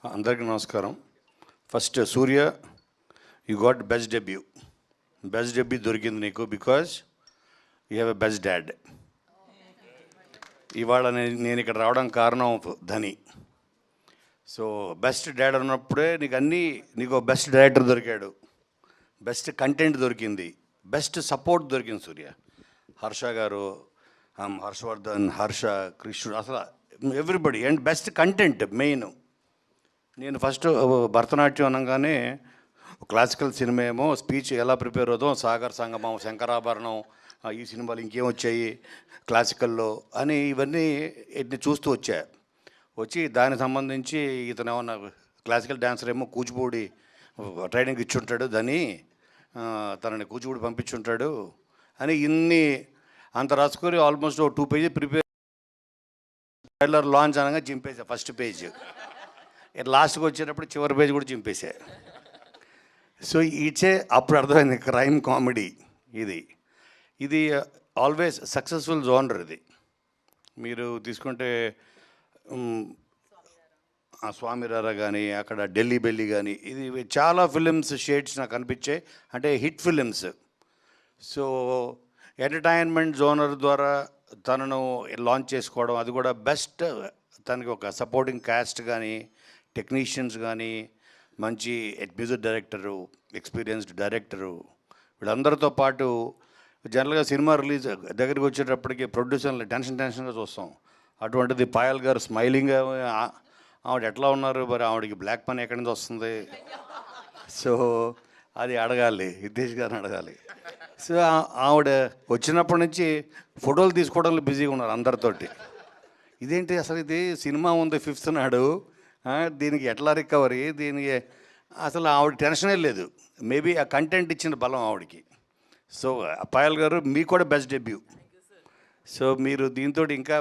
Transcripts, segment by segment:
అందరికీ నమస్కారం. First Surya, you got best debut. Best debut దొరికింది నీకు because you have a best dad. ఇవాళ నేను ఇక్కడ రావడం కారణం ధని. సో బెస్ట్ డాడ్ ఉన్నప్పుడే నీకు బెస్ట్ డైరెక్టర్ దొరికాడు, బెస్ట్ కంటెంట్ దొరికింది, బెస్ట్ సపోర్ట్ దొరికింది సూర్య. హర్ష గారు, హర్షవర్ధన్, హర్ష, కృష్ణుడు, అసలు everybody. And best content main. నేను ఫస్ట్ భరతనాట్యం అనగానే క్లాసికల్ సినిమా ఏమో స్పీచ్ ఎలా ప్రిపేర్ అవుతాం, సాగర్ సంగమం, శంకరాభరణం, ఈ సినిమాలు ఇంకేం వచ్చాయి క్లాసికల్లో అని ఇవన్నీ చూస్తూ వచ్చి దానికి సంబంధించి ఇతను ఏమన్నా క్లాసికల్ డ్యాన్సర్ ఏమో కూచిపూడి ట్రైనింగ్ ఇచ్చుంటాడు, దాన్ని తనని కూచిపూడి పంపించుంటాడు అని అంత రాసుకొని almost 2 page prepare. Trailer launch అనగా చింపేసా ఫస్ట్ పేజ్. లాస్ట్కి వచ్చేటప్పుడు చివరి పేజ్ కూడా చింపేసా. సో అప్పుడు అర్థమైంది క్రైమ్ కామెడీ ఇది ఆల్వేస్ సక్సెస్ఫుల్ జోనర్. ఇది మీరు తీసుకుంటే స్వామిరారా కానీ, అక్కడ ఢిల్లీ బెల్లి కానీ, ఇది చాలా ఫిలిమ్స్ షేడ్స్ నాకు అనిపించాయి, అంటే hit films. So entertainment genre ద్వారా తనను లాంచ్ చేసుకోవడం, అది కూడా బెస్ట్. తనకి ఒక సపోర్టింగ్ క్యాస్ట్ కానీ, టెక్నీషియన్స్ కానీ, మంచి మ్యూజిక్ డైరెక్టరు, ఎక్స్పీరియన్స్డ్ డైరెక్టరు, వీళ్ళందరితో పాటు జనరల్గా సినిమా రిలీజ్ దగ్గరికి వచ్చేటప్పటికి ప్రొడ్యూసర్లు టెన్షన్గా చూస్తాం. అటువంటిది పాయల్ గారు స్మైలింగ్, ఆవిడ ఎట్లా ఉన్నారు, మరి ఆవిడకి బ్లాక్ మనీ ఎక్కడి నుంచి వస్తుంది? సో అది అడగాలి, హితేష్ గారిని అడగాలి. సో ఆవిడ వచ్చినప్పటి నుంచి ఫోటోలు తీసుకోవడంలో బిజీగా ఉన్నారు అందరితోటి. ఇదేంటి అసలు, ఇది సినిమా ఉంది 5th నాడు, దీనికి ఎట్లా రికవరీ, దీనికి అసలు ఆవిడ టెన్షనే లేదు. మేబీ ఆ కంటెంట్ ఇచ్చిన బలం ఆవిడకి. సో పాయల్ గారు, మీకు కూడా బెస్ట్ డెబ్యూ. సో మీరు దీంతో ఇంకా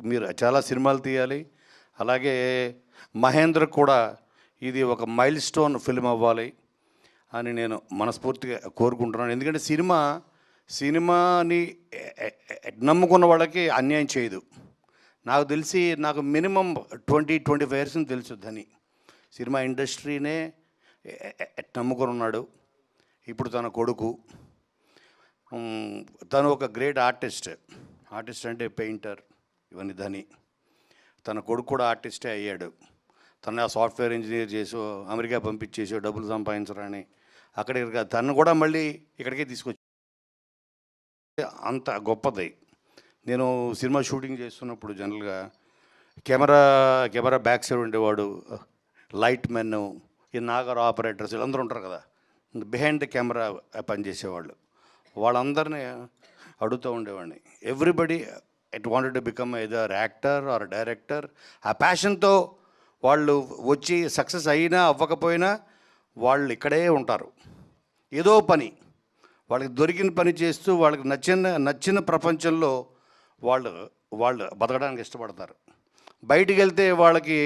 మీరు చాలా సినిమాలు తీయాలి. అలాగే మహేంద్ర కూడా ఇది ఒక మైల్ స్టోన్ ఫిల్మ్ అవ్వాలి అని నేను మనస్ఫూర్తిగా కోరుకుంటున్నాను. ఎందుకంటే సినిమాని నమ్ముకున్న వాళ్ళకి అన్యాయం చేయదు. నాకు తెలిసి మినిమం 20-25 years తెలుసు ధని. సినిమా ఇండస్ట్రీనే నమ్ముకొని ఉన్నాడు. ఇప్పుడు తన కొడుకు, తను ఒక గ్రేట్ ఆర్టిస్ట్ అంటే పెయింటర్, ఇవన్నీ ధని. తన కొడుకు కూడా ఆర్టిస్టే అయ్యాడు. తన సాఫ్ట్వేర్ ఇంజనీర్ చేసో, అమెరికా పంపించేసో డబ్బులు సంపాదించరని అక్కడికి తను కూడా మళ్ళీ ఇక్కడికే తీసుకొచ్చి అంత గొప్పది. నేను సినిమా షూటింగ్ చేస్తున్నప్పుడు జనరల్గా కెమెరా బ్యాక్ సైడ్ ఉండేవాడు, లైట్ మెన్, ఈ నాగర్ ఆపరేటర్స్ వీళ్ళందరూ ఉంటారు కదా, బిహైండ్ ద కెమెరా పనిచేసేవాళ్ళు. వాళ్ళందరినీ అడుగుతూ ఉండేవాడిని. Everybody wanted to become either actor are director. ఆ ప్యాషన్తో వాళ్ళు వచ్చి సక్సెస్ అయినా అవ్వకపోయినా వాళ్ళు ఇక్కడే ఉంటారు. ఏదో పని వాళ్ళకి దొరికిన పని చేస్తూ వాళ్ళకి నచ్చిన ప్రపంచంలో వాళ్ళు బతకడానికి ఇష్టపడతారు. బయటికి వెళ్తే వాళ్ళకి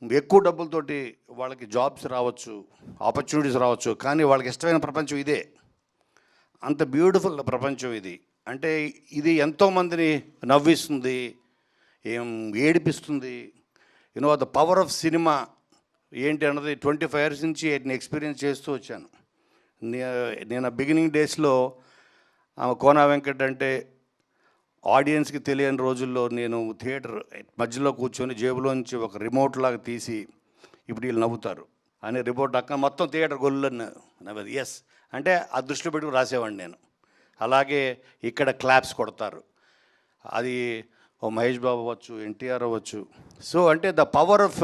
ఎక్కువ డబ్బులతోటి వాళ్ళకి జాబ్స్ రావచ్చు, ఆపర్చునిటీస్ రావచ్చు, కానీ వాళ్ళకి ఇష్టమైన ప్రపంచం ఇదే. అంత బ్యూటిఫుల్ ప్రపంచం ఇది. అంటే ఇది ఎంతోమందిని నవ్విస్తుంది, ఏడిపిస్తుంది. ద పవర్ ఆఫ్ సినిమా ఏంటి అన్నది 25 years నుంచి నేను ఎక్స్పీరియన్స్ చేస్తూ వచ్చాను. నేను బిగినింగ్ డేస్లో కోనా వెంకట్ అంటే ఆడియన్స్కి తెలియని రోజుల్లో నేను థియేటర్ మధ్యలో కూర్చొని జేబులోంచి ఒక రిమోట్ లాగా తీసి, ఇప్పుడు వీళ్ళు నవ్వుతారు అని రిమోట్ అక్క మొత్తం థియేటర్ గొల్లని నవ్వదు. ఎస్ అంటే ఆ దృష్టిలో పెట్టుకుని రాసేవాడిని నేను. అలాగే ఇక్కడ క్లాప్స్ కొడతారు, అది మహేష్ బాబు అవ్వచ్చు, ఎన్టీఆర్ అవ్వచ్చు. సో అంటే ద పవర్ ఆఫ్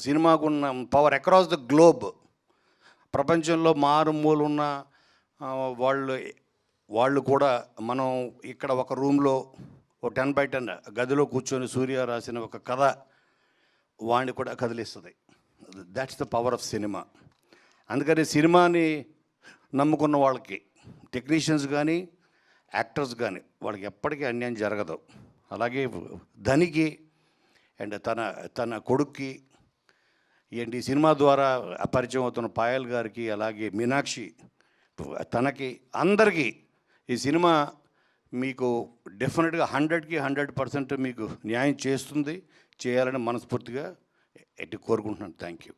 సినిమాకున్న పవర్ అక్రాస్ ద గ్లోబ్. ప్రపంచంలో మారుమూలున్న వాళ్ళు కూడా మనం ఇక్కడ ఒక రూమ్లో 10x10 గదిలో కూర్చొని సూర్య రాసిన ఒక కథ వాడిని కూడా కదిలిస్తుంది. That's the power of cinema. అందుకని సినిమాని నమ్ముకున్న వాళ్ళకి, టెక్నీషియన్స్ కానీ, యాక్టర్స్ కానీ, వాళ్ళకి ఎప్పటికీ అన్యాయం జరగదు. అలాగే ధనికి అండ్ తన కొడుక్కి ఏంటి సినిమా ద్వారా పరిచయం అవుతున్న పాయల్ గారికి, అలాగే మీనాక్షి, తనకి, అందరికీ ఈ సినిమా మీకు డెఫినెట్గా 100% మీకు న్యాయం చేస్తుంది, చేయాలని మనస్ఫూర్తిగా కోరుకుంటున్నాను. Thank you.